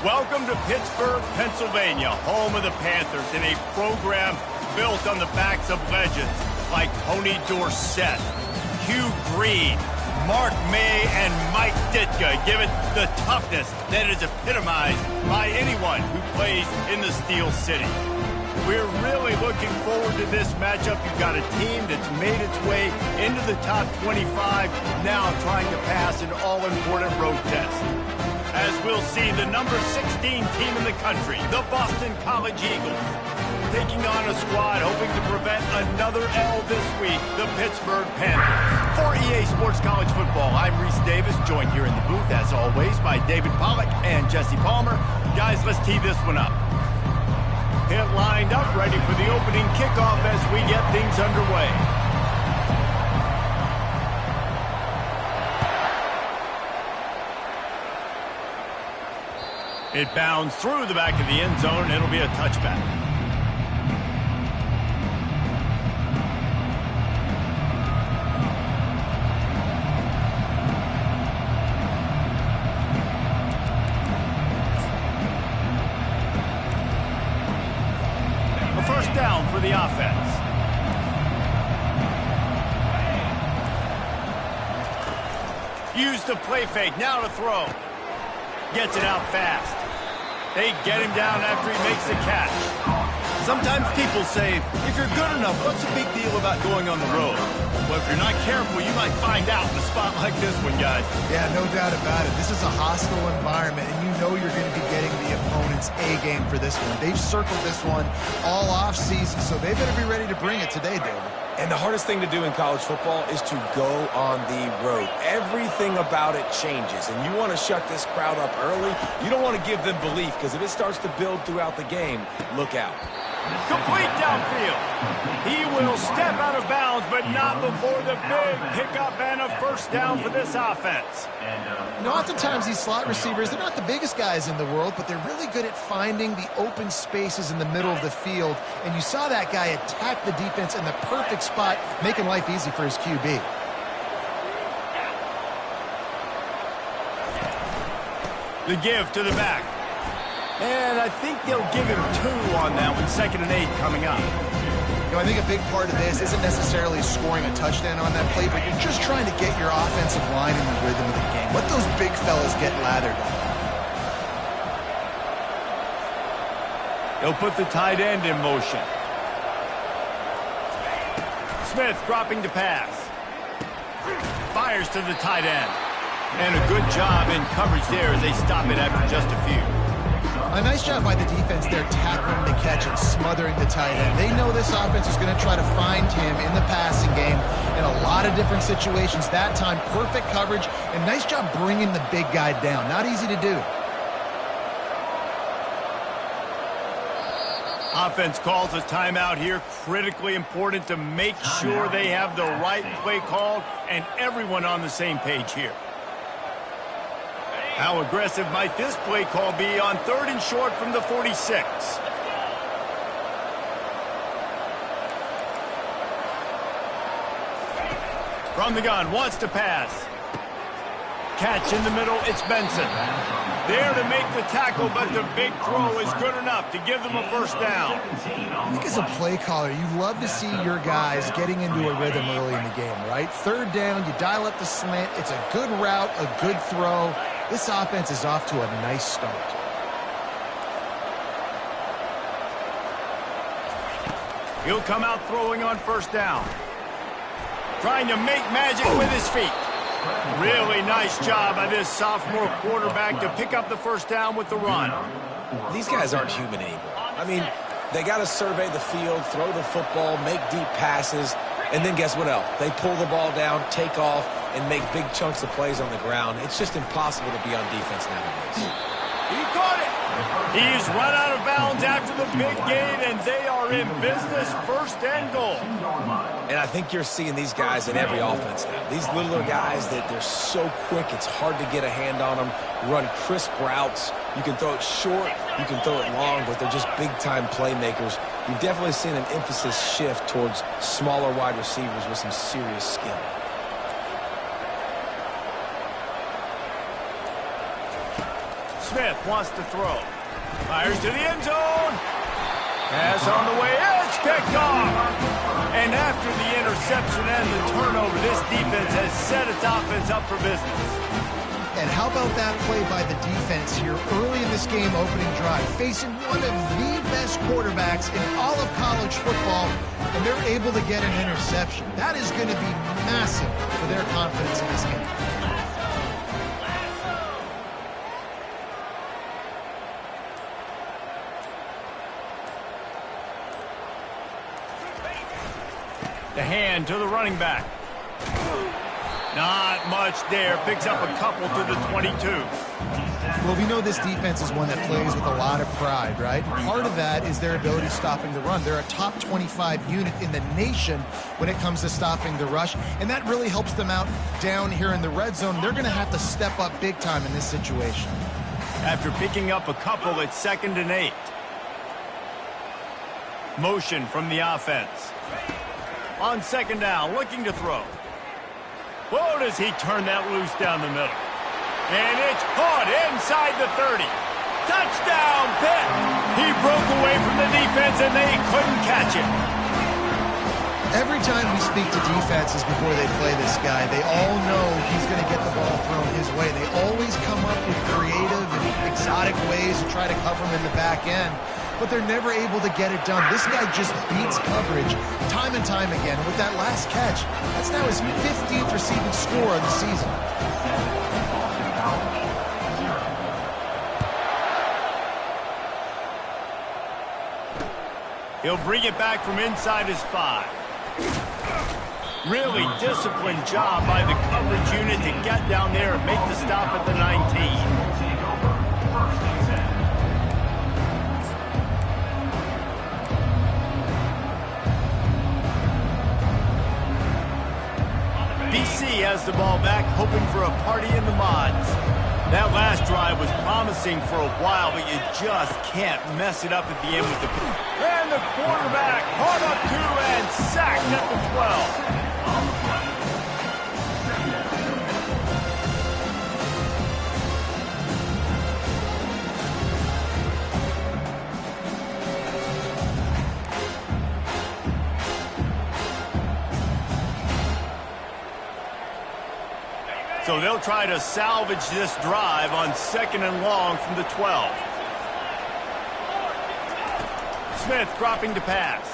Welcome to Pittsburgh, Pennsylvania, home of the Panthers, in a program built on the backs of legends like Tony Dorsett, Hugh Green, Mark May, and Mike Ditka, give it the toughness that is epitomized by anyone who plays in the Steel City. We're really looking forward to this matchup. You've got a team that's made its way into the top 25, now trying to pass an all-important road test. As we'll see, the number 16 team in the country, the Boston College Eagles, taking on a squad hoping to prevent another L this week, the Pittsburgh Panthers. For EA Sports College Football, I'm Reese Davis, joined here in the booth, as always, by David Pollack and Jesse Palmer. Guys, let's tee this one up. Pit lined up, ready for the opening kickoff as we get things underway. It bounds through the back of the end zone. It'll be a touchback. A first down for the offense. Use the play fake. Now to throw. Gets it out fast. They get him down after he makes the catch. Sometimes people say, if you're good enough, what's the big deal about going on the road? Well, if you're not careful, you might find out in a spot like this one, guys. Yeah, no doubt about it. This is a hostile environment, and you know you're going to be getting the opponent's A-game for this one. They've circled this one all off-season, so they better be ready to bring it today, David. And the hardest thing to do in college football is to go on the road. Everything about it changes, and you want to shut this crowd up early. You don't want to give them belief, because if it starts to build throughout the game, look out. Complete downfield. He will step out of bounds, but not before the big pickup and a first down for this offense. You know, oftentimes these slot receivers, they're not the biggest guys in the world, but they're really good at finding the open spaces in the middle of the field. And you saw that guy attack the defense in the perfect spot, making life easy for his QB. The give to the back. And I think they'll give him 2 on that one. 2nd and 8 coming up. You know, I think a big part of this isn't necessarily scoring a touchdown on that play, but you're just trying to get your offensive line in the rhythm of the game. Let those big fellas get lathered up. They'll put the tight end in motion. Smith dropping to pass. Fires to the tight end. And a good job in coverage there as they stop it after just a few. A nice job by the defense there, tackling the catch and smothering the tight end. They know this offense is going to try to find him in the passing game in a lot of different situations. That time, perfect coverage, and nice job bringing the big guy down. Not easy to do. Offense calls a timeout here. Critically important to make sure they have the right play called and everyone on the same page here. How aggressive might this play call be on 3rd and short from the 46? From the gun, wants to pass. Catch in the middle, it's Benson. There to make the tackle, but the big throw is good enough to give them a first down. I think as a play caller, you love to see your guys getting into a rhythm early in the game, right? 3rd down, you dial up the slant. It's a good route, a good throw. This offense is off to a nice start. He'll come out throwing on 1st down. Trying to make magic with his feet. Really nice job by this sophomore quarterback to pick up the 1st down with the run. These guys aren't human anymore. I mean, they got to survey the field, throw the football, make deep passes, and then guess what else? They pull the ball down, take off, and make big chunks of plays on the ground. It's just impossible to be on defense nowadays. He caught it. He's run out of bounds after the big gain, and they are in business, 1st and goal. And I think you're seeing these guys in every offense now. These littler guys, that they're so quick, it's hard to get a hand on them, run crisp routes. You can throw it short, you can throw it long, but they're just big-time playmakers. You've definitely seen an emphasis shift towards smaller wide receivers with some serious skill. Smith wants to throw. Fires to the end zone. Pass on the way. It's picked off. And after the interception and the turnover, this defense has set its offense up for business. And how about that play by the defense here early in this game opening drive, facing one of the best quarterbacks in all of college football, and they're able to get an interception. That is going to be massive for their confidence in this game. The hand to the running back. Not much there. Picks up a couple to the 22. Well, we know this defense is one that plays with a lot of pride, right? Part of that is their ability stopping the run. They're a top 25 unit in the nation when it comes to stopping the rush, and that really helps them out down here in the red zone. They're going to have to step up big time in this situation. After picking up a couple, it's 2nd and 8. Motion from the offense. On 2nd down, looking to throw. Whoa, does he turn that loose down the middle. And it's caught inside the 30. Touchdown, Pitt! He broke away from the defense and they couldn't catch it. Every time we speak to defenses before they play this guy, they all know he's going to get the ball thrown his way. They always come up with creative and exotic ways to try to cover him in the back end, but they're never able to get it done. This guy just beats coverage time and time again. With that last catch, that's now his 15th receiving score of the season. He'll bring it back from inside his 5. Really disciplined job by the coverage unit to get down there and make the stop at the 19. BC has the ball back, hoping for a party in the mods. That last drive was promising for a while, but you just can't mess it up at the end with the... And the quarterback caught up to and sacked at the 12. So they'll try to salvage this drive on 2nd and long from the 12. Smith dropping to pass.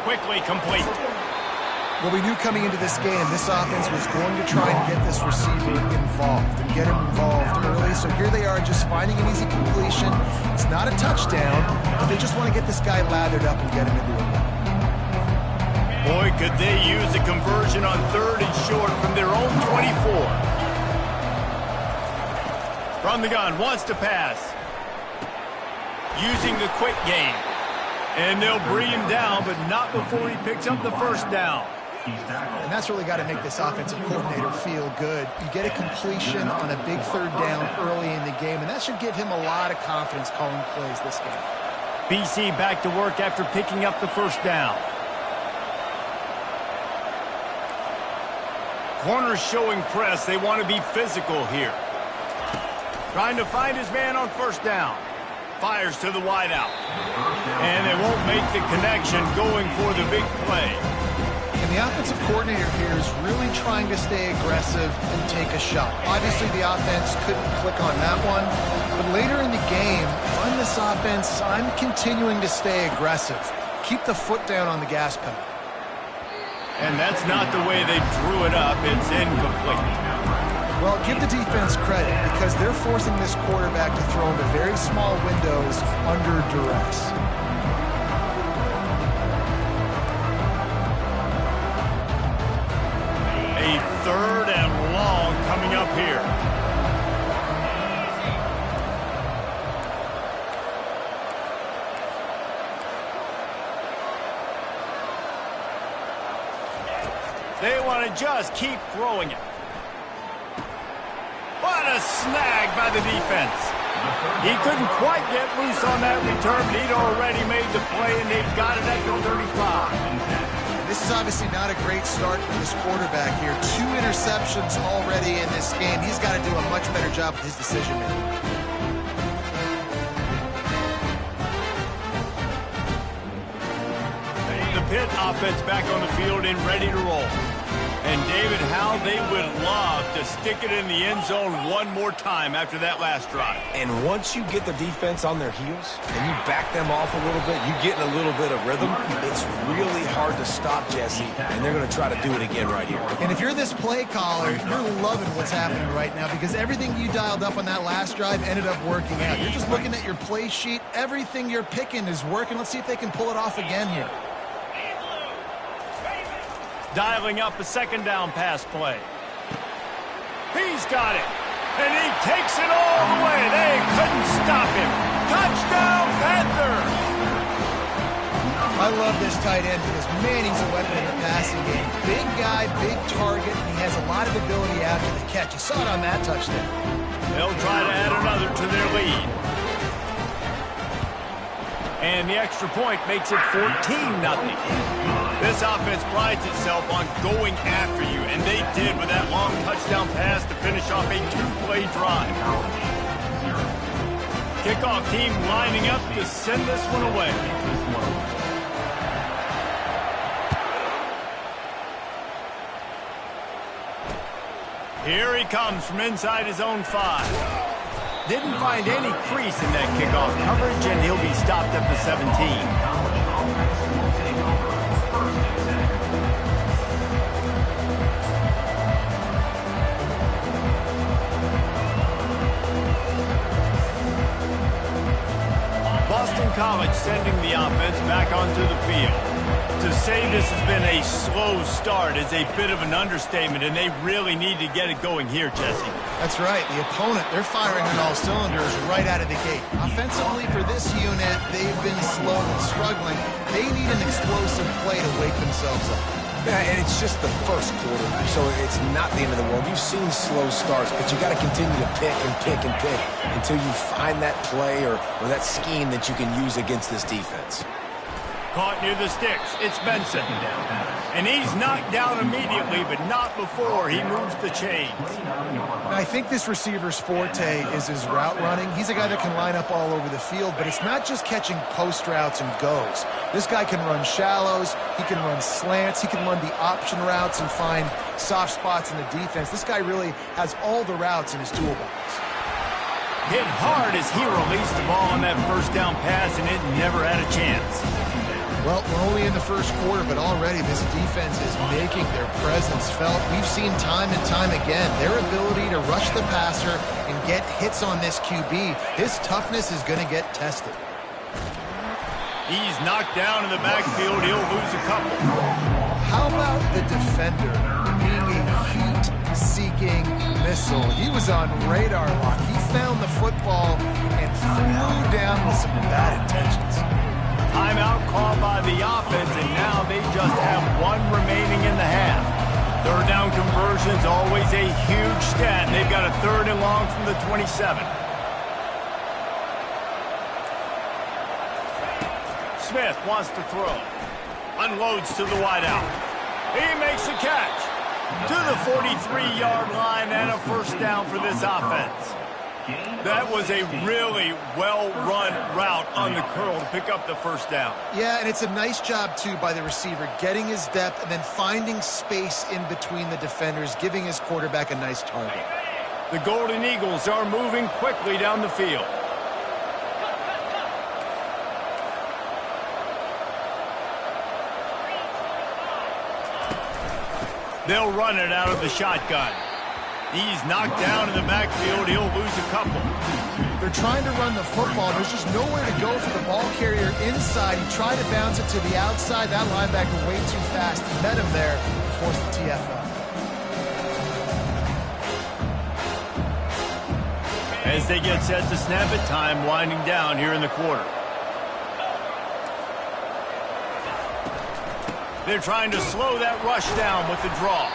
Quickly complete. Well, we knew coming into this game, this offense was going to try and get this receiver involved and get him involved early. So here they are just finding an easy completion. It's not a touchdown, but they just want to get this guy lathered up and get him into it. Boy, could they use a conversion on 3rd and short from their own 24. From the gun, wants to pass. Using the quick game. And they'll bring him down, but not before he picks up the 1st down. And that's really got to make this offensive coordinator feel good. You get a completion on a big 3rd down early in the game, and that should give him a lot of confidence calling plays this game. BC back to work after picking up the 1st down. Corners showing press. They want to be physical here. Trying to find his man on 1st down. Fires to the wideout. And they won't make the connection going for the big play. And the offensive coordinator here is really trying to stay aggressive and take a shot. Obviously, the offense couldn't click on that one. But later in the game, on this offense, I'm continuing to stay aggressive. Keep the foot down on the gas pedal. And that's not the way they drew it up. It's incomplete. Well, give the defense credit because they're forcing this quarterback to throw into very small windows under duress. A 3rd and long coming up here. They want to just keep throwing it. What a snag by the defense. He couldn't quite get loose on that return, but he'd already made the play, and they've got it at the 35. this is obviously not a great start for this quarterback here. 2 interceptions already in this game. He's got to do a much better job with his decision-making. The Pitt offense back on the field and ready to roll. And David, how they would love to stick it in the end zone one more time after that last drive. And once you get the defense on their heels and you back them off a little bit, you get in a little bit of rhythm, it's really hard to stop, Jesse, and they're going to try to do it again right here. And if you're this play caller, you're loving what's happening right now because everything you dialed up on that last drive ended up working out. You're just looking at your play sheet. Everything you're picking is working. Let's see if they can pull it off again here. Dialing up a second down pass play. He's got it. And he takes it all the way. They couldn't stop him. Touchdown, Panther! I love this tight end because, man, he's a weapon in the passing game. Big guy, big target, and he has a lot of ability after the catch. You saw it on that touchdown. They'll try to add another to their lead. And the extra point makes it 14-0. This offense prides itself on going after you, and they did with that long touchdown pass to finish off a 2-play drive. Kickoff team lining up to send this one away. Here he comes from inside his own 5. Didn't find any crease in that kickoff coverage, and he'll be stopped at the 17. Boston College sending the offense back onto the field. To say this has been a slow start is a bit of an understatement, and they really need to get it going here, Jesse. That's right. The opponent, they're firing on all cylinders right out of the gate. Offensively, for this unit, they've been slow and struggling. They need an explosive play to wake themselves up. Yeah, and it's just the first quarter, so it's not the end of the world. You've seen slow starts, but you got to continue to pick and pick and pick until you find that play or that scheme that you can use against this defense. Caught near the sticks. It's Benson. And he's knocked down immediately, but not before he moves the chains. I think this receiver's forte is his route running. He's a guy that can line up all over the field, but it's not just catching post routes and goes. This guy can run shallows, he can run slants, he can run the option routes and find soft spots in the defense. This guy really has all the routes in his toolbox. Hit hard as he released the ball on that first down pass, and it never had a chance. Well, we're only in the first quarter, but already this defense is making their presence felt. We've seen time and time again their ability to rush the passer and get hits on this QB. His toughness is going to get tested. He's knocked down in the backfield. He'll lose a couple. How about the defender being a heat-seeking missile? He was on radar lock. He found the football and flew down with some bad intentions. Timeout called by the offense, and now they just have one remaining in the half. Third down conversion's always a huge stat. They've got a 3rd and long from the 27. Smith wants to throw. Unloads to the wideout. He makes a catch to the 43-yard line and a first down for this offense. That was a really well-run route on the curl to pick up the first down. Yeah, and it's a nice job, too, by the receiver, getting his depth and then finding space in between the defenders, giving his quarterback a nice target. The Golden Eagles are moving quickly down the field. They'll run it out of the shotgun. He's knocked down in the backfield. He'll lose a couple. They're trying to run the football. There's just nowhere to go for the ball carrier inside. He tried to bounce it to the outside. That linebacker way too fast. He met him there and forced the TFL. As they get set to snap it, time winding down here in the quarter. They're trying to slow that rush down with the draw.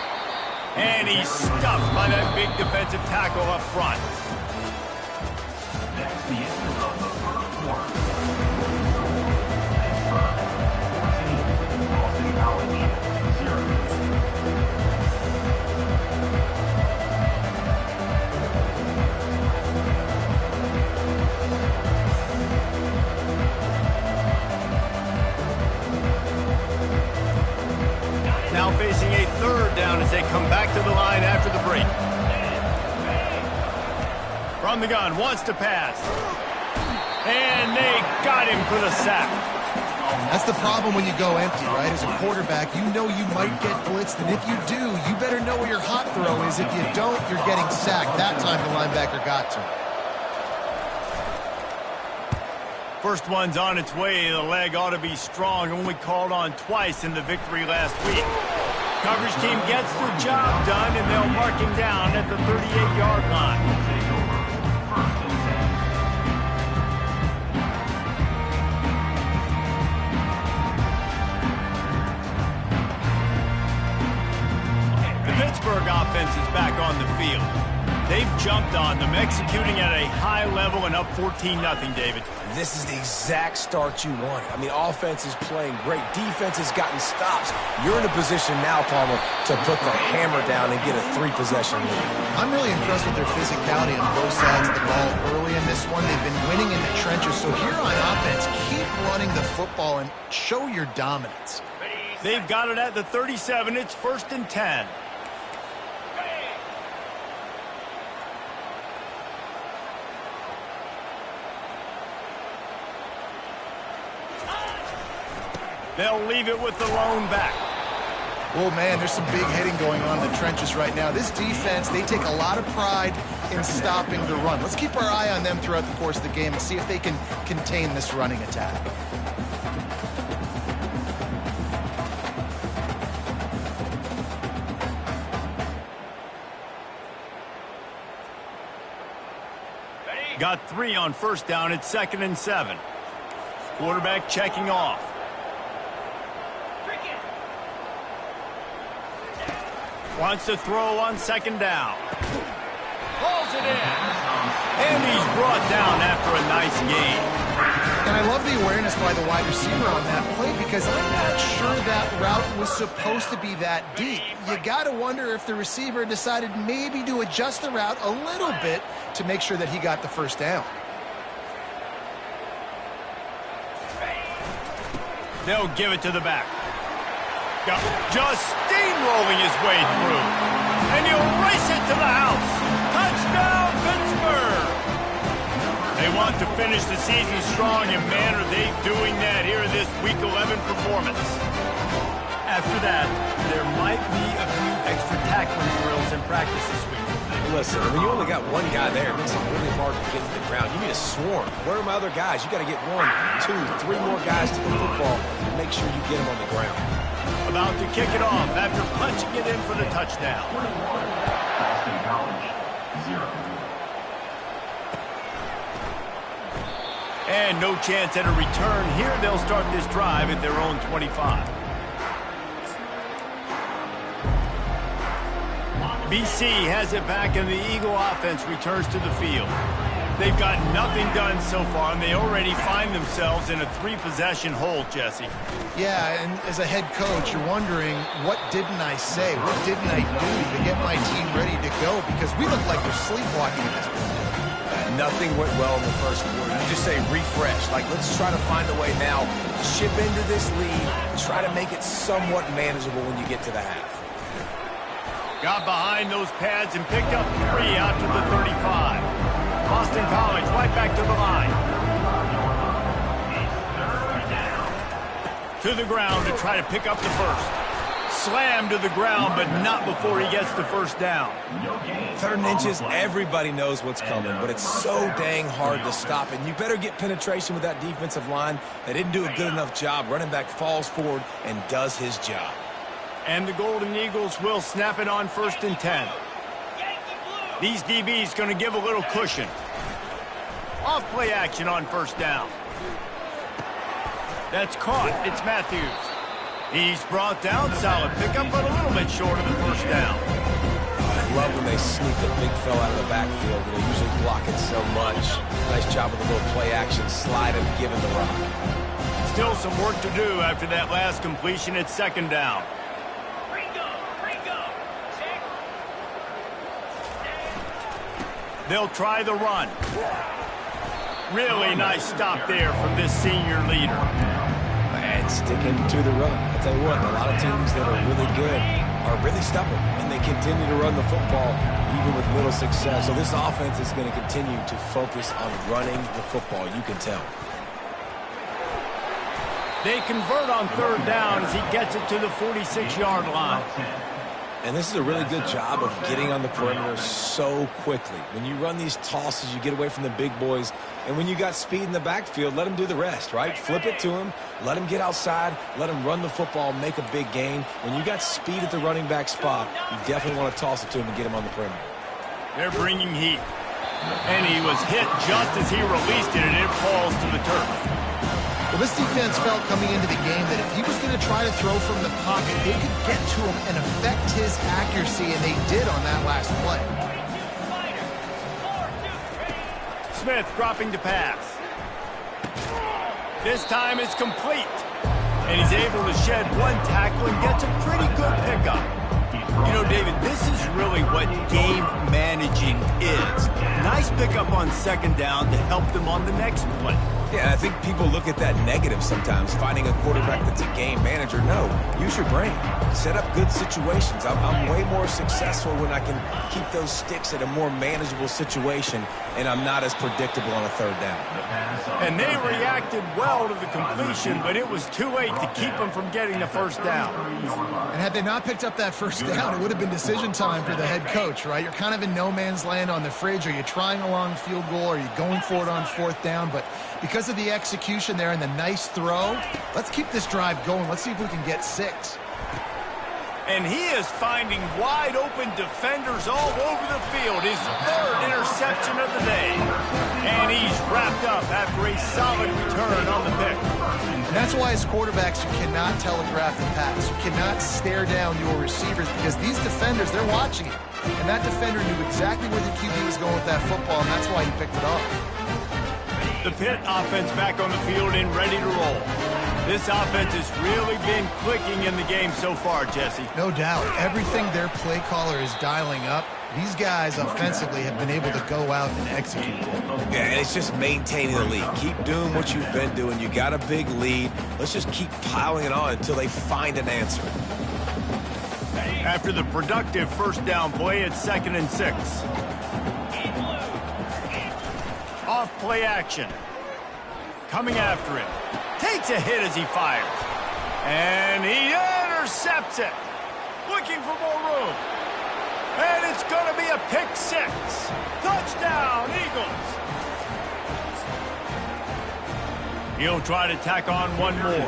And he's stuffed by that big defensive tackle up front. That's the end of the first quarter. Boston College. facing a third down as they come back to the line after the break. From the gun, wants to pass. And they got him for the sack. That's the problem when you go empty, right? As a quarterback, you know you might get blitzed, and if you do, you better know where your hot throw is. If you don't, you're getting sacked. That time the linebacker got to him. First one's on its way. The leg ought to be strong, only called on twice in the victory last week. Coverage team gets the job done, and they'll mark him down at the 38-yard line. Pittsburgh offense is back on the field. They've jumped on them, executing at a high level and up 14-0, David. This is the exact start you want. I mean, offense is playing great. Defense has gotten stops. You're in a position now, Palmer, to put the hammer down and get a 3-possession lead. I'm really impressed with their physicality on both sides of the ball early in this one. They've been winning in the trenches. So here on offense, keep running the football and show your dominance. They've got it at the 37. It's 1st and 10. They'll leave it with the lone back. Oh, man, there's some big hitting going on in the trenches right now. This defense, they take a lot of pride in stopping the run. Let's keep our eye on them throughout the course of the game and see if they can contain this running attack. Got 3 on 1st down. It's 2nd and 7. Quarterback checking off. Wants to throw on 2nd down. Pulls it in. And he's brought down after a nice gain. And I love the awareness by the wide receiver on that play because I'm not sure that route was supposed to be that deep. You got to wonder if the receiver decided maybe to adjust the route a little bit to make sure that he got the 1st down. They'll give it to the back. Just steamrolling his way through. And he'll race it to the house. Touchdown, Pittsburgh! They want to finish the season strong, and man, are they doing that here in this Week 11 performance. After that, there might be a few extra tackling drills in practice this week. Listen, when you only got one guy there, it makes it really hard to get to the ground. You need a swarm. Where are my other guys? You got to get 1, 2, 3 more guys to the football and make sure you get them on the ground. About to kick it off after punching it in for the touchdown. And no chance at a return. Here they'll start this drive at their own 25. BC has it back, and the Eagle offense returns to the field. They've got nothing done so far, and they already find themselves in a 3-possession hole, Jesse. Yeah, and as a head coach, you're wondering, what didn't I say? What didn't I do to get my team ready to go? Because we look like we're sleepwalking at this point. Nothing went well in the first quarter. You just say refresh. Like, let's try to find a way now. Chip into this lead. Try to make it somewhat manageable when you get to the half. Got behind those pads and picked up 3 out to the 35. Boston College right back to the line. To the ground to try to pick up the 1st. Slammed to the ground, but not before he gets the 1st down. 3rd and inches, everybody knows what's coming, but it's so dang hard to stop it. You better get penetration with that defensive line. They didn't do a good enough job. Running back falls forward and does his job. And the Golden Eagles will snap it on 1st and 10. These DBs going to give a little cushion. Off play action on 1st down. That's caught. It's Matthews. He's brought down. Solid pickup, but a little bit short of the 1st down. I love when they sneak the big fella out of the backfield. They usually block it so much. Nice job with a little play action. Slide him, give him the rock. Still some work to do after that last completion. It's 2nd down. They'll try the run. Really nice stop there from this senior leader. Man, and sticking to the run. I'll tell you what, a lot of teams that are really good are really stubborn, and they continue to run the football even with little success. So this offense is going to continue to focus on running the football, you can tell. They convert on third down as he gets it to the 46-yard line. And this is a really good job of getting on the perimeter so quickly. When you run these tosses, you get away from the big boys. And when you got speed in the backfield, let them do the rest, right? Flip it to him, let him get outside, let him run the football, make a big gain. When you got speed at the running back spot, you definitely want to toss it to him and get him on the perimeter. They're bringing heat. And he was hit just as he released it, and it falls to the turf. Well, this defense felt coming into the game that if he was going to try to throw from the pocket, they could get to him and affect his accuracy, and they did on that last play. Smith dropping to pass. This time it's complete. And he's able to shed one tackle and gets a pretty good pickup. You know, David, this is really what game managing is. Nice pickup on second down to help them on the next play. Yeah, I think people look at that negative sometimes, finding a quarterback that's a game manager. No, use your brain. Set up good situations. I'm way more successful when I can keep those sticks at a more manageable situation, and I'm not as predictable on a third down. And they reacted well to the completion, but it was too late to keep them from getting the first down. And had they not picked up that first down, it would have been decision time for the head coach, right? You're kind of in no man's land on the fridge. Are you trying a long field goal? Are you going for it on fourth down? But because of the execution there and the nice throw, let's keep this drive going. Let's see if we can get 6. And he is finding wide open defenders all over the field. His third interception of the day. And he's wrapped up after a solid return on the pick. And that's why as quarterbacks, you cannot telegraph the pass. You cannot stare down your receivers because these defenders, they're watching it. And that defender knew exactly where the QB was going with that football, and that's why he picked it off. The Pitt offense back on the field and ready to roll. This offense has really been clicking in the game so far, Jesse. No doubt. Everything their play caller is dialing up, these guys offensively have been able to go out and execute. Yeah, and it's just maintaining the lead. Keep doing what you've been doing. You got a big lead. Let's just keep piling it on until they find an answer. After the productive first down play, it's 2nd and 6. Off play action. Coming after him. Takes a hit as he fires. And he intercepts it. Looking for more room. And it's going to be a pick 6. Touchdown, Eagles. He'll try to tack on one more.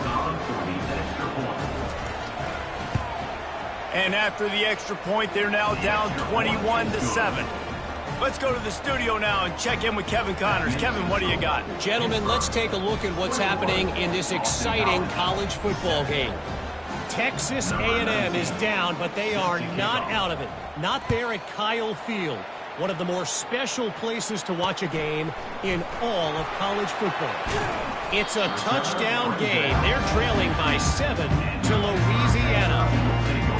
And after the extra point, they're now down 21-7. Let's go to the studio now and check in with Kevin Connors. Kevin, what do you got? Gentlemen, let's take a look at what's happening in this exciting college football game. Texas A&M is down, but they are not out of it. Not there at Kyle Field, one of the more special places to watch a game in all of college football. It's a touchdown game. They're trailing by 7 to Louisiana.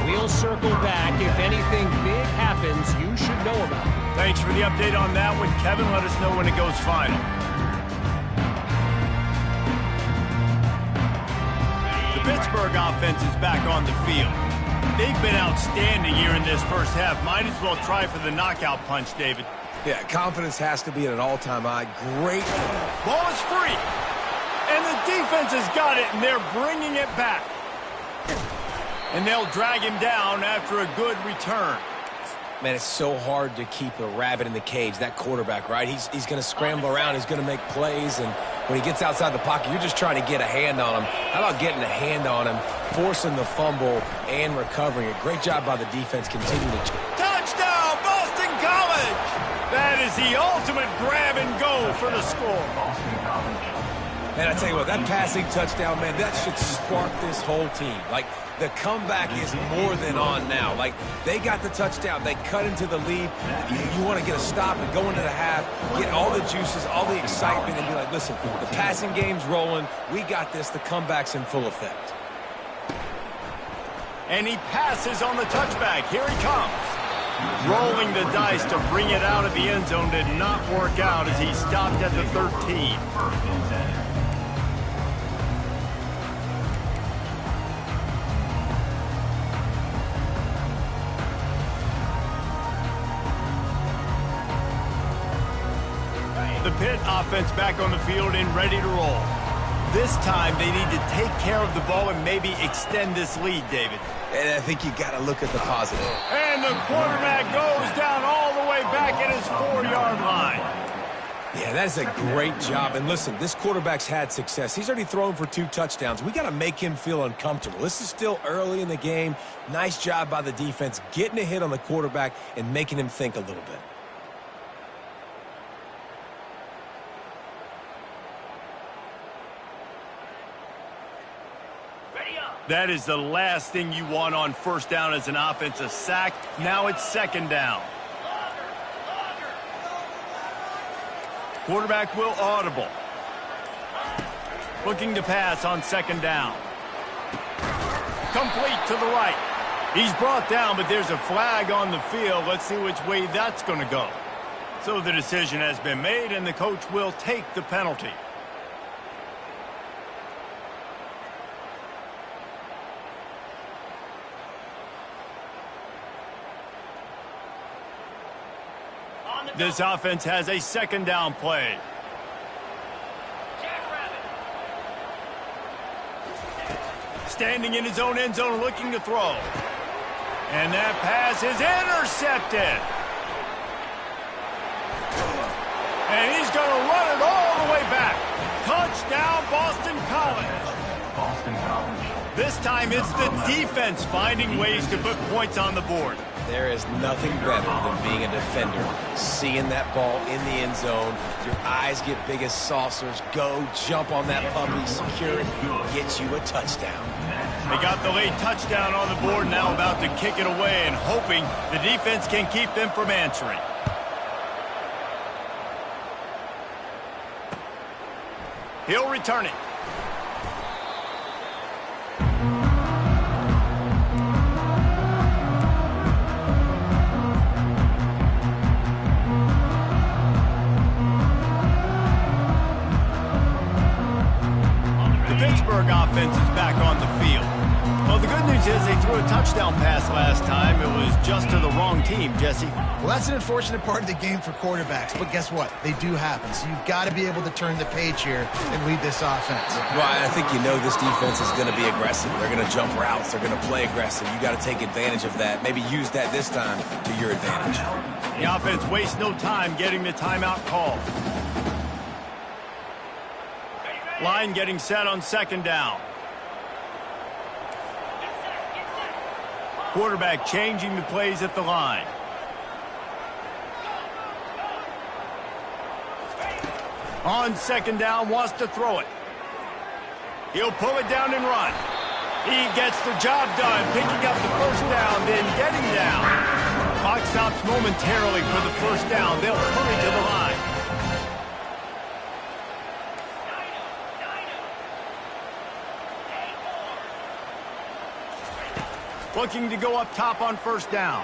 We'll circle back. If anything big happens, you should know about it. Thanks for the update on that one, Kevin. Let us know when it goes final. The Pittsburgh offense is back on the field. They've been outstanding here in this first half. Might as well try for the knockout punch, David. Yeah, confidence has to be at an all-time high. Great. Ball is free. And the defense has got it, and they're bringing it back. And they'll drag him down after a good return. Man, it's so hard to keep a rabbit in the cage, that quarterback, right? He's going to scramble around. He's going to make plays. And when he gets outside the pocket, you're just trying to get a hand on him. How about getting a hand on him, forcing the fumble, and recovering it? Great job by the defense continuing to... Touchdown, Boston College! That is the ultimate grab and go for the score. And I tell you what, that passing touchdown, man, that should spark this whole team. Like, the comeback is more than on now. Like, they got the touchdown. They cut into the lead. You want to get a stop and go into the half, get all the juices, all the excitement, and be like, listen, the passing game's rolling. We got this. The comeback's in full effect. And he passes on the touchback. Here he comes. Rolling the dice to bring it out of the end zone did not work out as he stopped at the 13. Pitt offense back on the field and ready to roll. This time, they need to take care of the ball and maybe extend this lead, David. And I think you got to look at the positive. And the quarterback goes down all the way back at his 4-yard line. Yeah, that's a great job. And listen, this quarterback's had success. He's already thrown for 2 touchdowns. We got to make him feel uncomfortable. This is still early in the game. Nice job by the defense getting a hit on the quarterback and making him think a little bit. That is the last thing you want on first down as an offensive sack. Now it's second down. Quarterback will audible. Looking to pass on second down. Complete to the right. He's brought down, but there's a flag on the field. Let's see which way that's going to go. So the decision has been made, and the coach will take the penalty. This offense has a second down play. Standing in his own end zone looking to throw. And that pass is intercepted. And he's going to run it all the way back. Touchdown, Boston College. Boston College. This time it's the defense finding ways to put points on the board. There is nothing better than being a defender. Seeing that ball in the end zone, your eyes get big as saucers. Go, jump on that puppy, secure it, get you a touchdown. They got the late touchdown on the board, now about to kick it away and hoping the defense can keep them from answering. He'll return it. Pittsburgh offense is back on the field. Well, the good news is they threw a touchdown pass last time. It was just to the wrong team, Jesse. Well, that's an unfortunate part of the game for quarterbacks, but guess what? They do happen, so you've got to be able to turn the page here and lead this offense. Well, I think you know this defense is going to be aggressive. They're going to jump routes. They're going to play aggressive. You got to take advantage of that. Maybe use that this time to your advantage. The offense wastes no time getting the timeout called. Line getting set on second down. Quarterback changing the plays at the line. On second down, wants to throw it. He'll pull it down and run. He gets the job done, picking up the first down, then getting down. Clock stops momentarily for the first down. They'll hurry to the line. Looking to go up top on first down.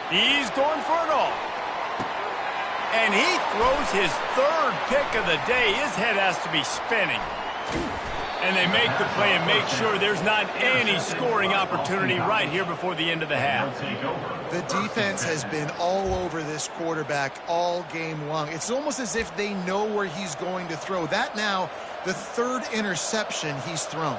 He's going for it all. And he throws his third pick of the day. His head has to be spinning. And they make the play and make sure there's not any scoring opportunity right here before the end of the half. The defense has been all over this quarterback all game long. It's almost as if they know where he's going to throw. That now, the third interception he's thrown.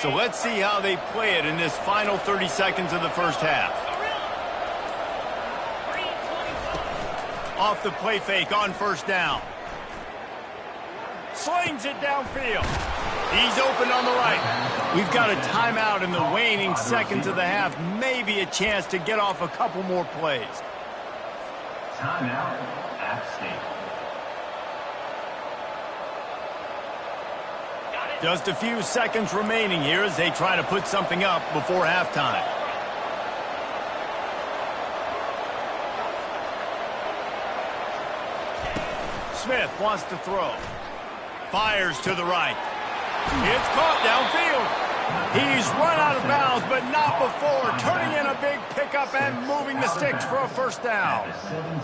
So let's see how they play it in this final 30 seconds of the first half. Off the play fake on first down. Slings it downfield. He's open on the right. We've got a timeout in the waning seconds of the half. Maybe a chance to get off a couple more plays. Timeout, App State. Just a few seconds remaining here as they try to put something up before halftime. Smith wants to throw. Fires to the right. It's caught downfield. He's run out of bounds, but not before turning in a big pickup and moving the sticks for a first down.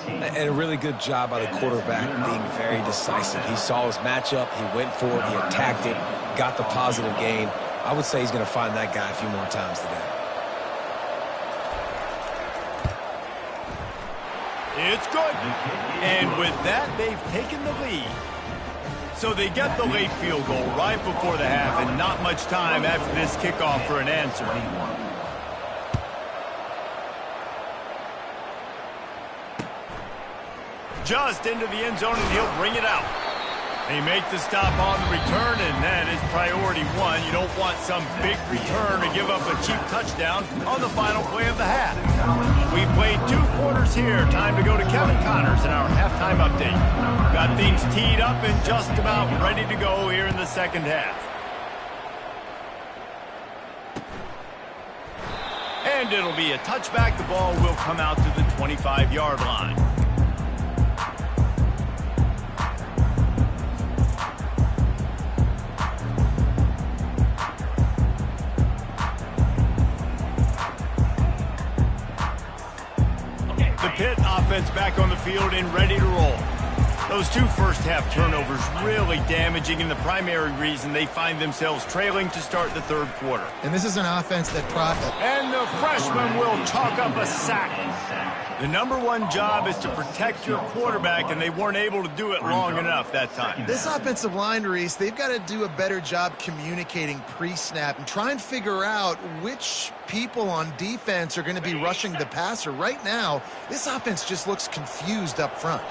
And a really good job by the quarterback being very decisive. He saw his matchup. He went for it. He attacked it. Got the positive gain. I would say he's going to find that guy a few more times today. It's good. And with that, they've taken the lead. So they get the late field goal right before the half, and not much time after this kickoff for an answer. Just into the end zone, and he'll bring it out. They make the stop on the return, and that is priority one. You don't want some big return to give up a cheap touchdown on the final play of the half. We've played 2 quarters here. Time to go to Kevin Connors in our halftime update. Got things teed up and just about ready to go here in the second half. And it'll be a touchback. The ball will come out to the 25-yard line. Pitt offense back on the field and ready to roll. Those 2 first-half turnovers really damaging, and the primary reason they find themselves trailing to start the third quarter. And this is an offense that And the freshman will chalk up a sack. The number 1 job is to protect your quarterback, and they weren't able to do it long enough that time. This offensive line, Reese, they've got to do a better job communicating pre-snap and try and figure out which people on defense are going to be rushing the passer. Right now, this offense just looks confused up front.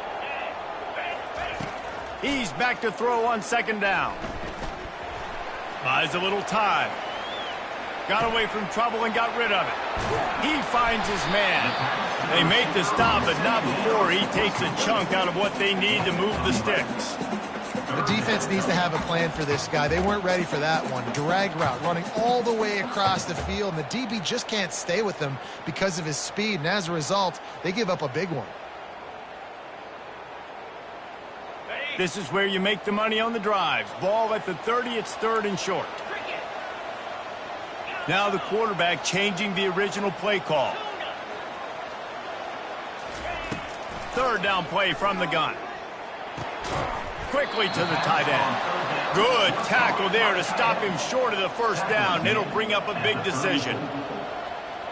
He's back to throw on second down. Buys a little time. Got away from trouble and got rid of it. He finds his man. They make the stop, but not before he takes a chunk out of what they need to move the sticks. The defense needs to have a plan for this guy. They weren't ready for that one. Drag route running all the way across the field, and the DB just can't stay with him because of his speed, and as a result, they give up a big one. This is where you make the money on the drives. Ball at the 30, it's 3rd and short. Now the quarterback changing the original play call. 3rd down play from the gun. Quickly to the tight end. Good tackle there to stop him short of the first down. It'll bring up a big decision.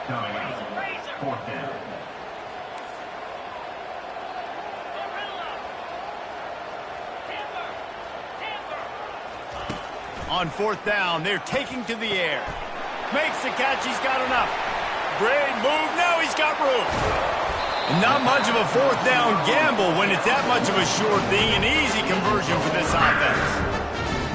4th down. On 4th down, they're taking to the air. Makes the catch, he's got enough. Great move, now he's got room. Not much of a 4th down gamble when it's that much of a sure thing. An easy conversion for this offense.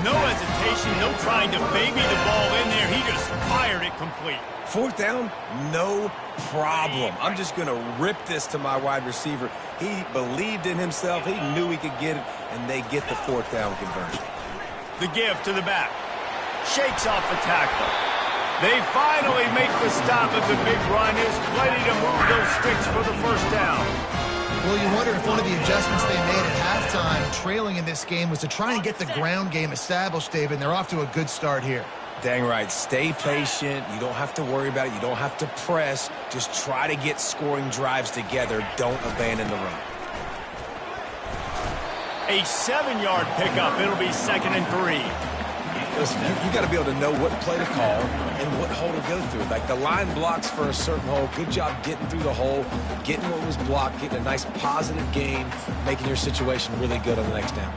No hesitation, no trying to baby the ball in there. He just fired it complete. 4th down, no problem. I'm just going to rip this to my wide receiver. He believed in himself. He knew he could get it, and they get the 4th down conversion. The give to the back. Shakes off the tackle. They finally make the stop at the big run. Is plenty to move those sticks for the first down. Well, you wonder if one of the adjustments they made at halftime, trailing in this game, was to try and get the ground game established, David, and they're off to a good start here. Dang right. Stay patient. You don't have to worry about it. You don't have to press. Just try to get scoring drives together. Don't abandon the run. A 7-yard pickup. It'll be 2nd and 3. Listen, you got to be able to know what play to call and what hole to go through. Like the line blocks for a certain hole. Good job getting through the hole, getting what was blocked, getting a nice positive gain, making your situation really good on the next down.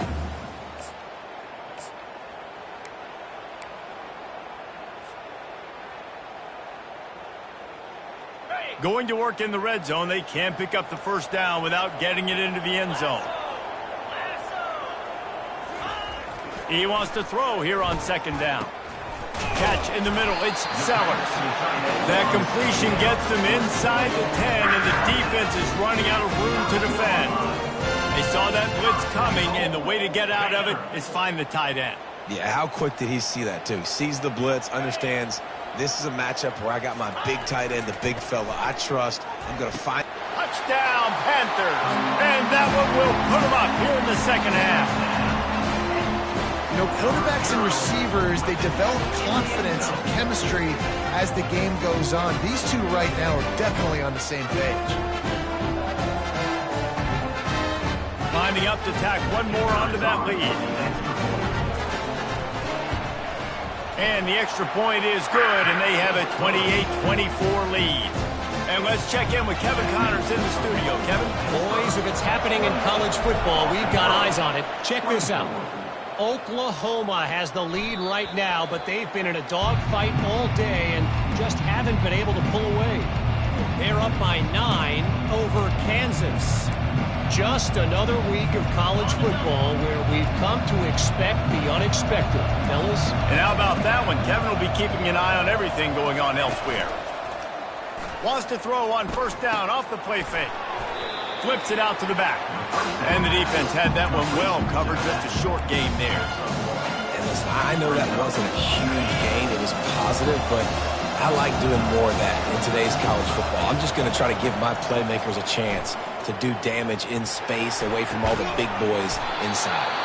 Going to work in the red zone. They can't pick up the first down without getting it into the end zone. He wants to throw here on 2nd down. Catch in the middle. It's Sellers. That completion gets them inside the 10, and the defense is running out of room to defend. They saw that blitz coming, and the way to get out of it is find the tight end. Yeah, how quick did he see that, too? He sees the blitz, understands this is a matchup where I got my big tight end, the big fella I trust. I'm going to find... Touchdown, Panthers. And that one will put them up here in the second half. You know, quarterbacks and receivers, they develop confidence and chemistry as the game goes on. These two right now are definitely on the same page. Lining up to tack one more onto that lead. And the extra point is good, and they have a 28-24 lead. And let's check in with Kevin Connors in the studio. Kevin? Boys, if it's happening in college football, we've got eyes on it. Check this out. Oklahoma has the lead right now, but they've been in a dogfight all day and just haven't been able to pull away. They're up by 9 over Kansas. Just another week of college football where we've come to expect the unexpected, fellas. And how about that one? Kevin will be keeping an eye on everything going on elsewhere. Wants to throw on first down off the play fake. Flips it out to the back. And the defense had that one well covered. Just a short game there. And listen, I know that wasn't a huge gain. It was positive, but I like doing more of that in today's college football. I'm just going to try to give my playmakers a chance to do damage in space away from all the big boys inside.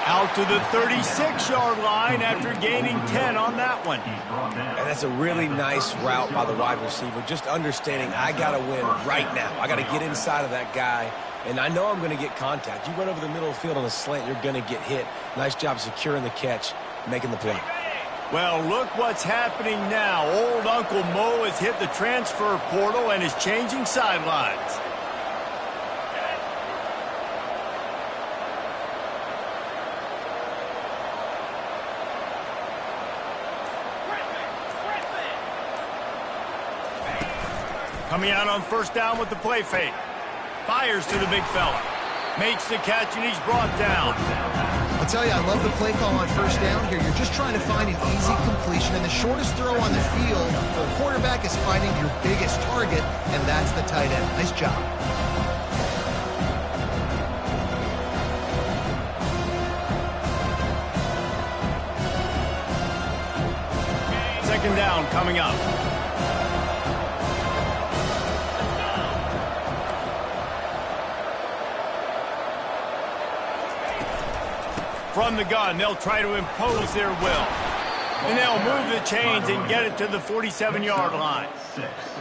Out to the 36-yard line after gaining 10 on that one. And that's a really nice route by the wide receiver. Just understanding I got to win right now. I got to get inside of that guy. And I know I'm going to get contact. You run over the middle of the field on a slant, you're going to get hit. Nice job securing the catch, making the play. Well, look what's happening now. Old Uncle Mo has hit the transfer portal and is changing sidelines. Coming out on first down with the play fake. Fires to the big fella. Makes the catch, and he's brought down. I'll tell you, I love the play call on first down here. You're just trying to find an easy completion, and the shortest throw on the field for a quarterback is finding your biggest target, and that's the tight end. Nice job. Second down coming up. From the gun, they'll try to impose their will. And they'll move the chains and get it to the 47-yard line.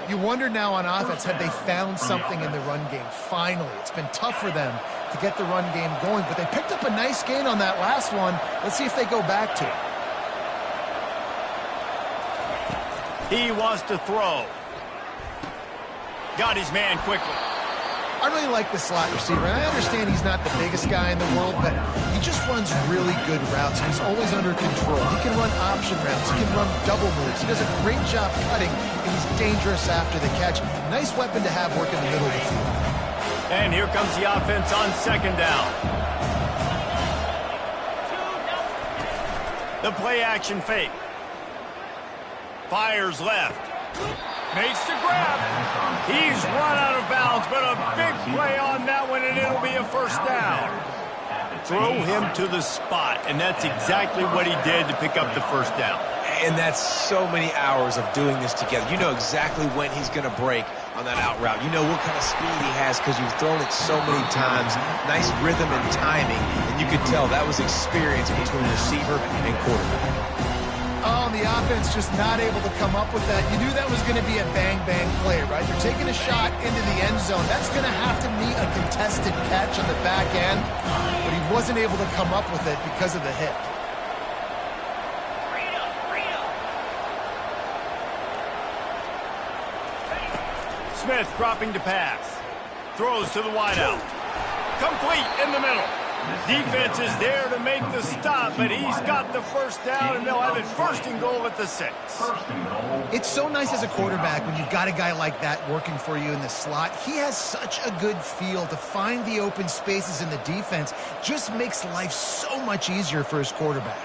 You wonder now on offense, have they found something in the run game? Finally, it's been tough for them to get the run game going, but they picked up a nice gain on that last one. Let's see if they go back to it. He wants to throw. Got his man quickly. I really like the slot receiver, and I understand he's not the biggest guy in the world, but he just runs really good routes. He's always under control. He can run option routes. He can run double moves. He does a great job cutting, and he's dangerous after the catch. Nice weapon to have working the middle of the field. And here comes the offense on second down. The play action fake. Fires left. Makes the grab. He's run out of bounds, but a big play on that one, and it'll be a first down. Throw him to the spot, and that's exactly what he did to pick up the first down. And that's so many hours of doing this together. You know exactly when he's going to break on that out route. You know what kind of speed he has because you've thrown it so many times. Nice rhythm and timing, and you could tell that was experience between receiver and quarterback. Oh, and the offense just not able to come up with that. You knew that was going to be a bang-bang play, right? They're taking a shot into the end zone. That's going to have to meet a contested catch on the back end, but he wasn't able to come up with it because of the hit. Smith dropping to pass. Throws to the wideout. Complete in the middle. Defense is there to make the stop, but he's got the first down, and they'll have it first and goal at the 6. It's so nice as a quarterback when you've got a guy like that working for you in the slot. He has such a good feel to find the open spaces in the defense. Just makes life so much easier for his quarterback.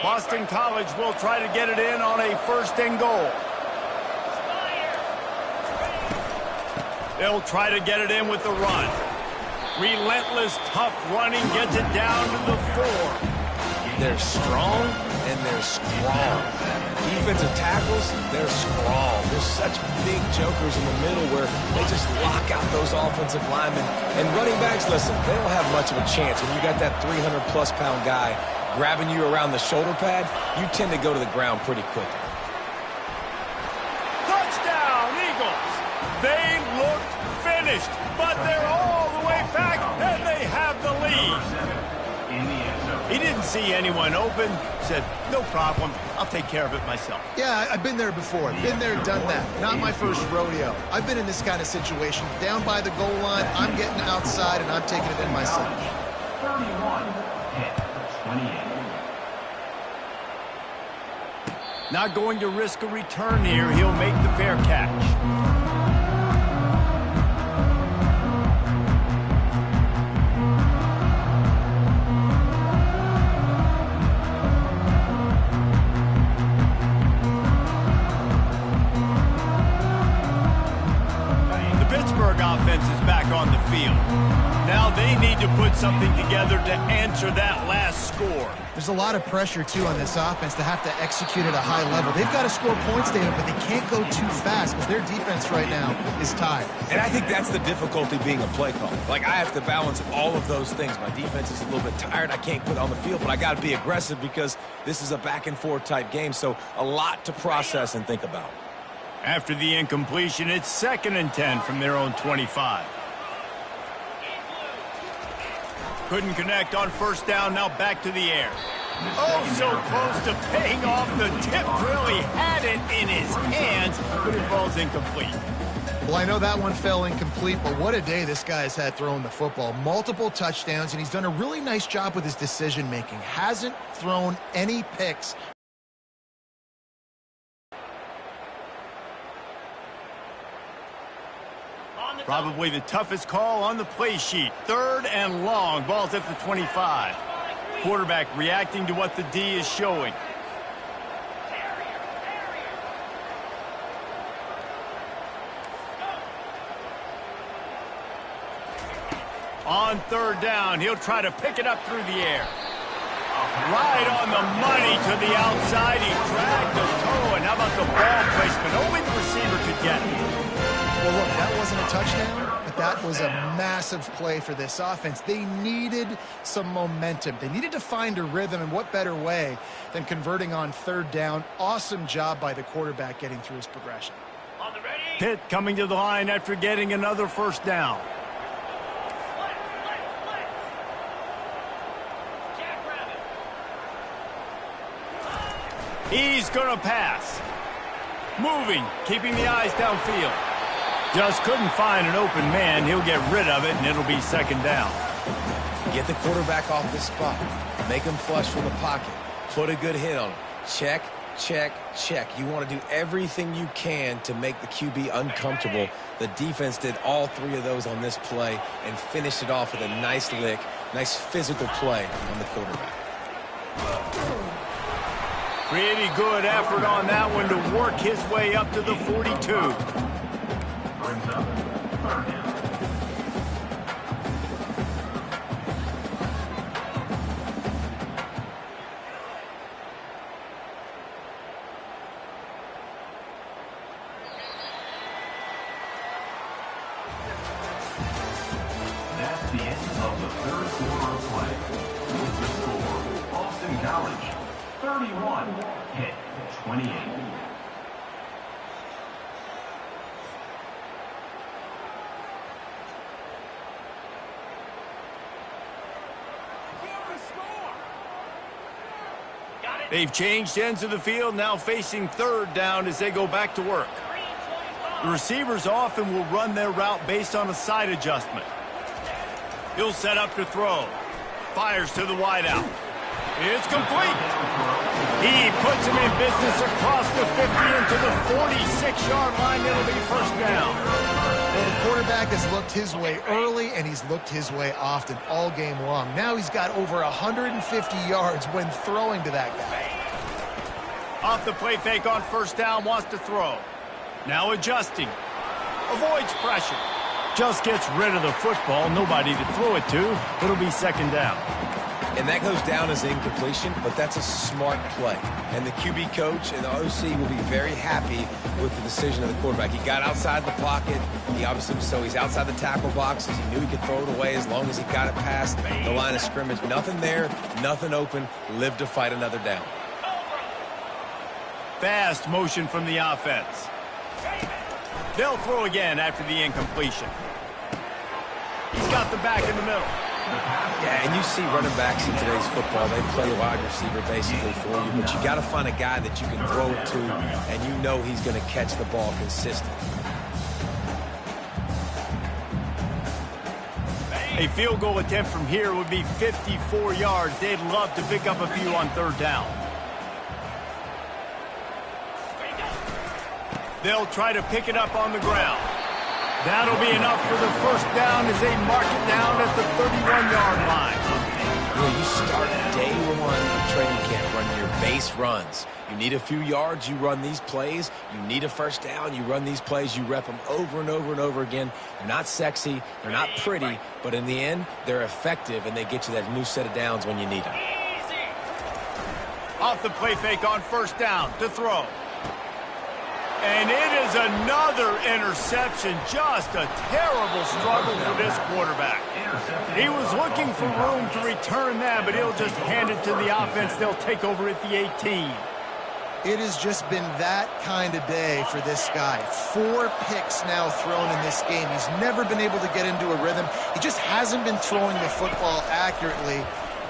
Boston College will try to get it in on a first and goal. They'll try to get it in with the run. Relentless, tough running gets it down to the 4. They're strong, and they're strong. Defensive tackles, they're strong. There's such big jokers in the middle where they just lock out those offensive linemen. And running backs, listen, they don't have much of a chance. When you got that 300-plus pound guy grabbing you around the shoulder pad, you tend to go to the ground pretty quickly. Touchdown, Eagles! They looked finished, but they're all the way back, and they have the lead. In the end zone. He didn't see anyone open, said, no problem, I'll take care of it myself. Yeah, I've been there before. Been there, done that. Not my first rodeo. I've been in this kind of situation. Down by the goal line, I'm getting outside, and I'm taking it in myself. 31, hit, 28. Not going to risk a return here. He'll make the fair catch. Offense is back on the field. Now they need to put something together to answer that last score. There's a lot of pressure, too, on this offense to have to execute at a high level. They've got to score points, David, but they can't go too fast because their defense right now is tired. And I think that's the difficulty being a play caller. Like, I have to balance all of those things. My defense is a little bit tired. I can't put on the field, but I got to be aggressive because this is a back-and-forth type game, so a lot to process and think about. After the incompletion, it's 2nd and 10 from their own 25. Couldn't connect on first down, now back to the air. Oh, so close to paying off. The tip really had it in his hands, but it falls incomplete. Well, I know that one fell incomplete, but what a day this guy has had throwing the football. Multiple touchdowns, and he's done a really nice job with his decision-making. Hasn't thrown any picks. Probably the toughest call on the play sheet. 3rd and long. Ball's at the 25. Quarterback reacting to what the D is showing. On 3rd down, he'll try to pick it up through the air. Right on the money to the outside. He dragged the toe, and how about the ball placement? Only the receiver could get it. Well, look, that wasn't a touchdown, but that was a massive play for this offense. They needed some momentum. They needed to find a rhythm, and what better way than converting on 3rd down. Awesome job by the quarterback getting through his progression. Pitt coming to the line after getting another first down. He's going to pass. Moving, keeping the eyes downfield. Just couldn't find an open man. He'll get rid of it, and it'll be 2nd down. Get the quarterback off the spot. Make him flush from the pocket. Put a good hit on him. Check, check, check. You want to do everything you can to make the QB uncomfortable. The defense did all 3 of those on this play and finished it off with a nice lick, nice physical play on the quarterback. Pretty good effort on that one to work his way up to the 42. Brings up 3rd down. That's the end of the 3rd quarter of play. With the score, Boston College 31, hit 28. They've changed ends of the field, now facing 3rd down as they go back to work. The receivers often will run their route based on a side adjustment. He'll set up to throw. Fires to the wideout. It's complete. He puts him in business across the 50 into the 46-yard line. It'll be 1st down. Well, the quarterback has looked his way early, and he's looked his way often all game long. Now he's got over 150 yards when throwing to that guy. Off the play fake on 1st down, wants to throw. Now adjusting. Avoids pressure. Just gets rid of the football. Nobody to throw it to. It'll be 2nd down. And that goes down as incompletion, but that's a smart play. And the QB coach and the OC will be very happy with the decision of the quarterback. He got outside the pocket. He obviously, so he's outside the tackle boxes. He knew he could throw it away as long as he got it past the line of scrimmage. Nothing there, nothing open. Live to fight another down. Fast motion from the offense. They'll throw again after the incompletion. He's got the back in the middle. Yeah, and you see running backs in today's football, they play wide receiver basically for you, but you got to find a guy that you can throw it to, and you know he's going to catch the ball consistently. A field goal attempt from here would be 54 yards. They'd love to pick up a few on third down. They'll try to pick it up on the ground. That'll be enough for the first down as they mark it down at the 31-yard line. You start day one of training camp running your base runs. You need a few yards, you run these plays. You need a first down, you run these plays. You rep them over and over and over again. They're not sexy, they're not pretty, but in the end, they're effective, and they get you that new set of downs when you need them. Off the play fake on first down to throw. And it is another interception. Just a terrible struggle for this quarterback. He was looking for room to return that, but he'll just hand it to the offense. They'll take over at the 18. It has just been that kind of day for this guy. 4 picks now thrown in this game. He's never been able to get into a rhythm. He just hasn't been throwing the football accurately.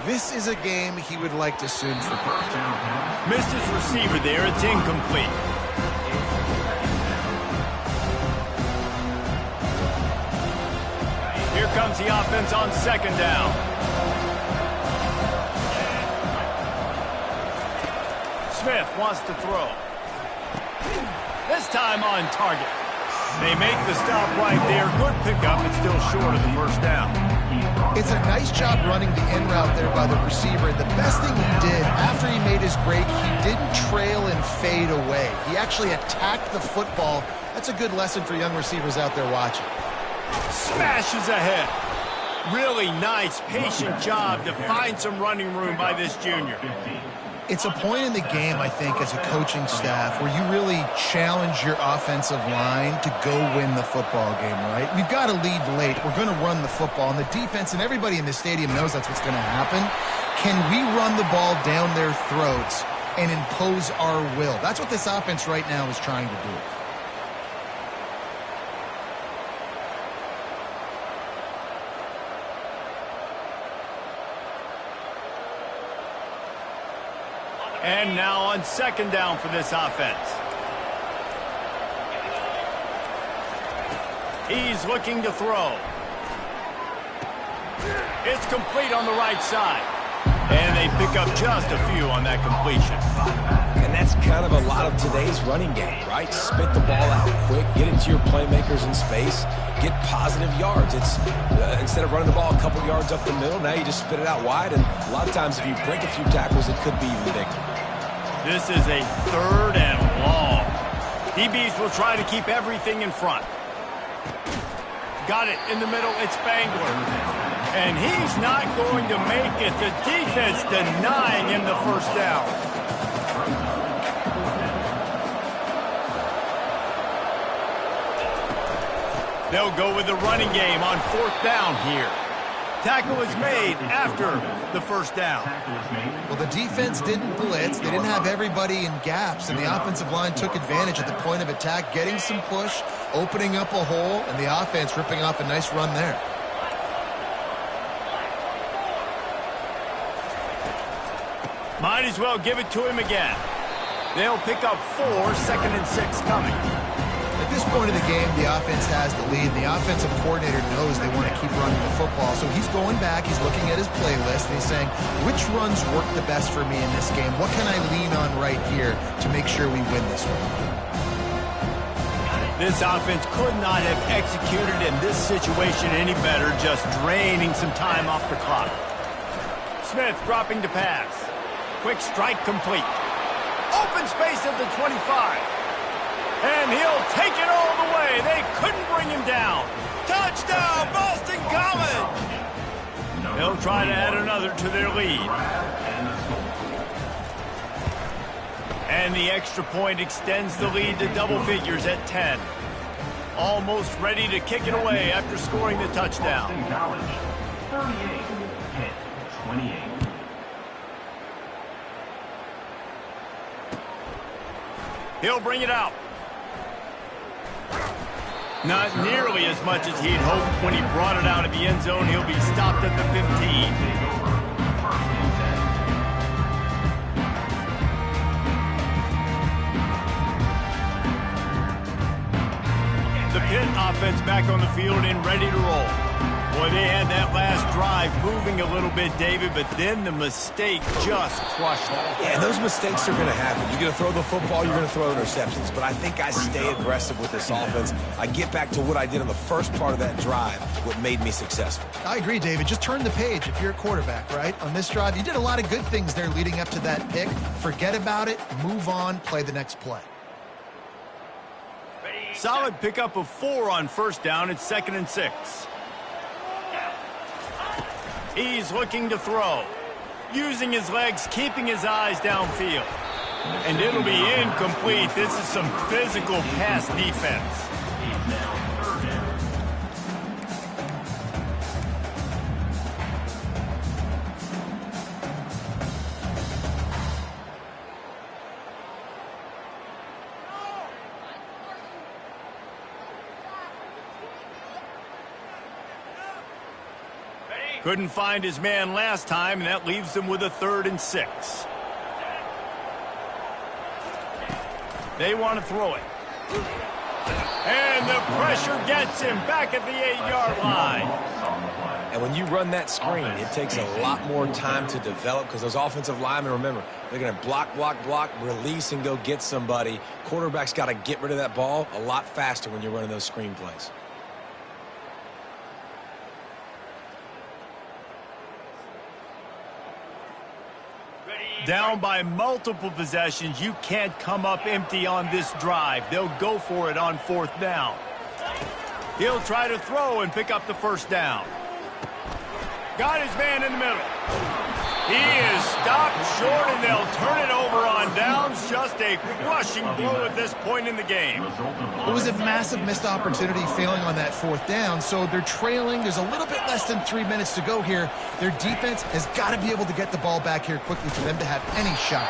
This is a game he would like to soon forget. Missed his receiver there. It's incomplete. Here comes the offense on second down. Smith wants to throw. This time on target. They make the stop right there. Good pickup, but still short of the first down. It's a nice job running the in route there by the receiver. The best thing he did after he made his break, he didn't trail and fade away. He actually attacked the football. That's a good lesson for young receivers out there watching. Smashes ahead. Really nice, patient job to find some running room by this junior. It's a point in the game, I think, as a coaching staff where you really challenge your offensive line to go win the football game, right? We've got to lead late. We're going to run the football, and the defense and everybody in the stadium knows that's what's going to happen. Can we run the ball down their throats and impose our will? That's what this offense right now is trying to do. And now on second down for this offense. He's looking to throw. It's complete on the right side. And they pick up just a few on that completion. And that's kind of a lot of today's running game, right? Spit the ball out quick, get it to your playmakers in space, get positive yards. It's instead of running the ball a couple yards up the middle, now you just spit it out wide, and a lot of times if you break a few tackles, it could be even bigger. This is a third and long. DBs will try to keep everything in front. Got it in the middle. It's Spangler. And he's not going to make it. The defense denying him the first down. They'll go with the running game on fourth down here. Tackle is made after the first down. Well, the defense didn't blitz. They didn't have everybody in gaps, and the offensive line took advantage at the point of attack, getting some push, opening up a hole, and the offense ripping off a nice run there. Might as well give it to him again. They'll pick up 4, second and 6 coming. At this point of the game, the offense has the lead. The offensive coordinator knows they want to keep running the football. So he's going back, he's looking at his playlist, and he's saying, which runs work the best for me in this game? What can I lean on right here to make sure we win this one? This offense could not have executed in this situation any better, just draining some time off the clock. Smith dropping to pass. Quick strike complete. Open space at the 25. And he'll take it all the way. They couldn't bring him down. Touchdown, Boston College! They'll try to add another to their lead. And the extra point extends the lead to double figures at 10. Almost ready to kick it away after scoring the touchdown. Boston College, 38-28. He'll bring it out. Not nearly as much as he'd hoped when he brought it out of the end zone. He'll be stopped at the 15. The Pitt offense back on the field and ready to roll. Boy, they had that last drive moving a little bit, David, but then the mistake just crushed them. Yeah, and those mistakes are going to happen. You're going to throw the football, you're going to throw interceptions. But I think I stay aggressive with this offense. I get back to what I did on the first part of that drive, what made me successful. I agree, David. Just turn the page if you're a quarterback, right? On this drive, you did a lot of good things there leading up to that pick. Forget about it, move on, play the next play. Solid pickup of 4 on first down. It's 2nd and 6. He's looking to throw. Using his legs, keeping his eyes downfield. And it'll be incomplete. This is some physical pass defense. Couldn't find his man last time, and that leaves him with a 3rd and 6. They want to throw it. And the pressure gets him back at the 8-yard line. And when you run that screen, it takes a lot more time to develop because those offensive linemen, remember, they're going to block, release, and go get somebody. Quarterback's got to get rid of that ball a lot faster when you're running those screen plays. Down by multiple possessions, you can't come up empty on this drive. They'll go for it on 4th down. He'll try to throw and pick up the first down. Got his man in the middle. He is stopped short, and they'll turn it over on downs. Just a crushing blow at this point in the game. It was a massive missed opportunity failing on that 4th down, so they're trailing. There's a little bit less than 3 minutes to go here. Their defense has got to be able to get the ball back here quickly for them to have any shot.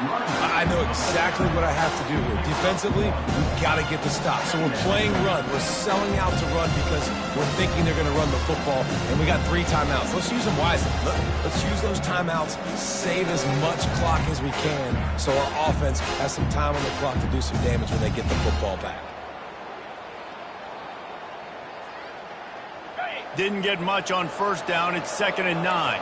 I know exactly what I have to do here. Defensively, we've got to get the stop. So we're playing run. We're selling out to run because we're thinking they're going to run the football, and we got 3 timeouts. Let's use them wisely. Let's use those timeouts, save as much clock as we can so our offense has some time on the clock to do some damage when they get the football back. Didn't get much on first down. It's 2nd and 9.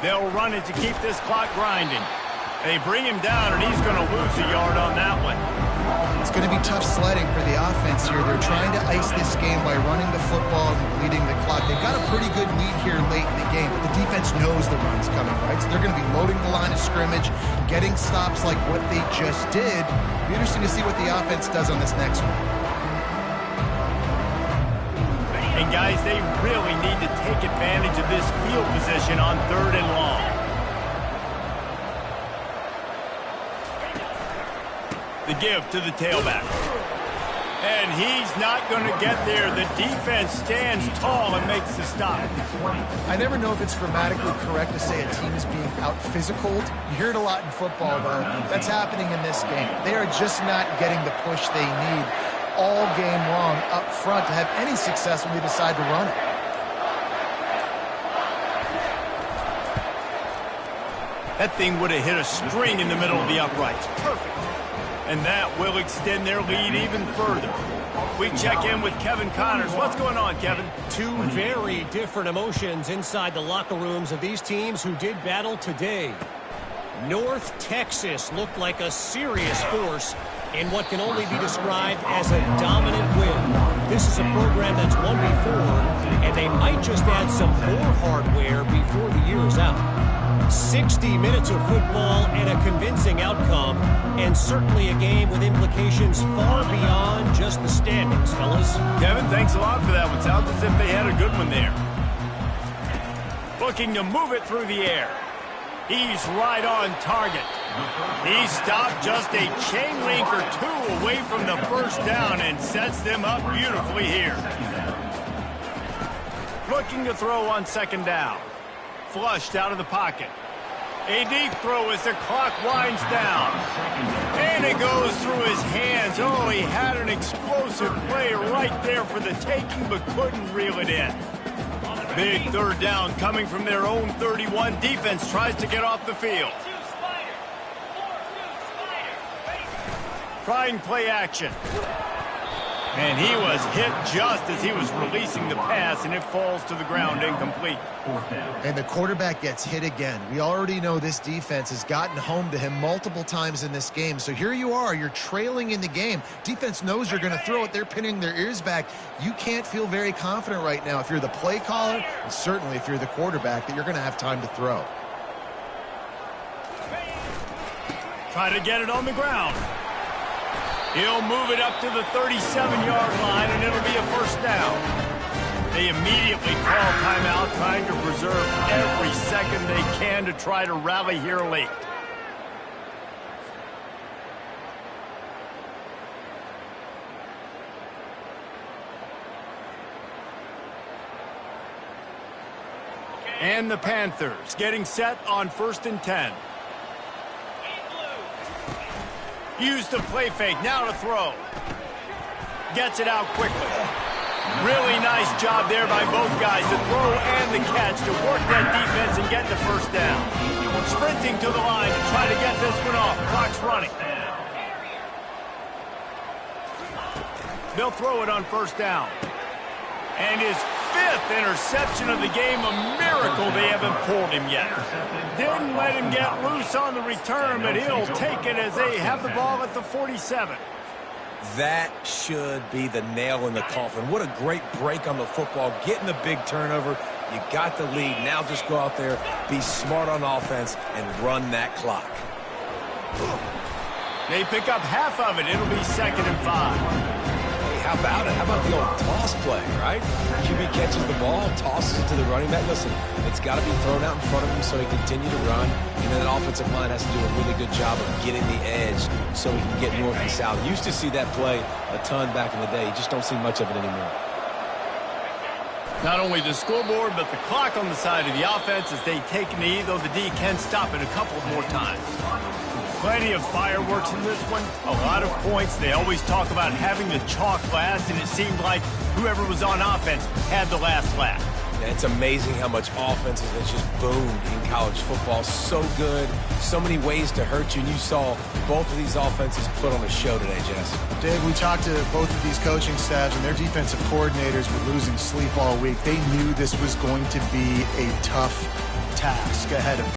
They'll run it to keep this clock grinding. They bring him down, and he's going to lose a yard on that one. It's going to be tough sledding for the offense here. They're trying to ice this game by running the football and bleeding the clock. They've got a pretty good lead here late in the game, but the defense knows the run's coming, right? So they're going to be loading the line of scrimmage, getting stops like what they just did. It'll be interesting to see what the offense does on this next one. And guys, they really need to take advantage of this field position on 3rd and long. The give to the tailback. And he's not going to get there. The defense stands tall and makes the stop. I never know if it's grammatically correct to say a team is being out-physicaled. You hear it a lot in football, though. That's happening in this game. They are just not getting the push they need all game long up front to have any success when they decide to run it. That thing would have hit a string in the middle of the uprights. Perfect. And that will extend their lead even further. We check in with Kevin Connors. What's going on, Kevin? 2 very different emotions inside the locker rooms of these teams who did battle today. North Texas looked like a serious force in what can only be described as a dominant win. This is a program that's won before, and they might just add some more hardware before the year is out. 60 minutes of football and a convincing outcome, and certainly a game with implications far beyond just the standings, fellas. Kevin, thanks a lot for that one. Sounds as if they had a good one there. Looking to move it through the air. He's right on target. He stopped just a chain link or 2 away from the first down and sets them up beautifully here. Looking to throw on 2nd down. Flushed out of the pocket. A deep throw as the clock winds down. And it goes through his hands. Oh, he had an explosive play right there for the taking, but couldn't reel it in. Big third down coming from their own 31. Defense tries to get off the field. Trying play action. And he was hit just as he was releasing the pass, and it falls to the ground incomplete. And the quarterback gets hit again. We already know this defense has gotten home to him multiple times in this game. So here you are, you're trailing in the game. Defense knows you're going to throw it. They're pinning their ears back. You can't feel very confident right now if you're the play caller, and certainly if you're the quarterback, that you're going to have time to throw. Try to get it on the ground. He'll move it up to the 37-yard line, and it'll be a first down. They immediately call timeout, trying to preserve every second they can to try to rally here late. And the Panthers getting set on 1st and 10. Use the play fake, now to throw. Gets it out quickly. Really nice job there by both guys, the throw and the catch, to work that defense and get the first down. Sprinting to the line to try to get this one off. Clock's running. They'll throw it on 1st down. And his 5th interception of the game, a miracle they haven't pulled him yet. Didn't let him get loose on the return, but he'll take it as they have the ball at the 47. That should be the nail in the coffin. What a great break on the football, getting the big turnover. You got the lead. Now just go out there, be smart on offense, and run that clock. They pick up half of it. It'll be 2nd and 5. How about it? How about the old toss play, right? QB catches the ball, tosses it to the running back. Listen, it's got to be thrown out in front of him so he can continue to run. And then the offensive line has to do a really good job of getting the edge so he can get north and south. Used to see that play a ton back in the day. You just don't see much of it anymore. Not only the scoreboard, but the clock on the side of the offense as they take a knee, though the D can stop it a couple more times. Plenty of fireworks in this one, a lot of points. They always talk about having the chalk last, and it seemed like whoever was on offense had the last laugh. Yeah, it's amazing how much offenses has just boomed in college football. So good, so many ways to hurt you, and you saw both of these offenses put on a show today, Jess. Dave, we talked to both of these coaching staffs, and their defensive coordinators were losing sleep all week. They knew this was going to be a tough task ahead of them.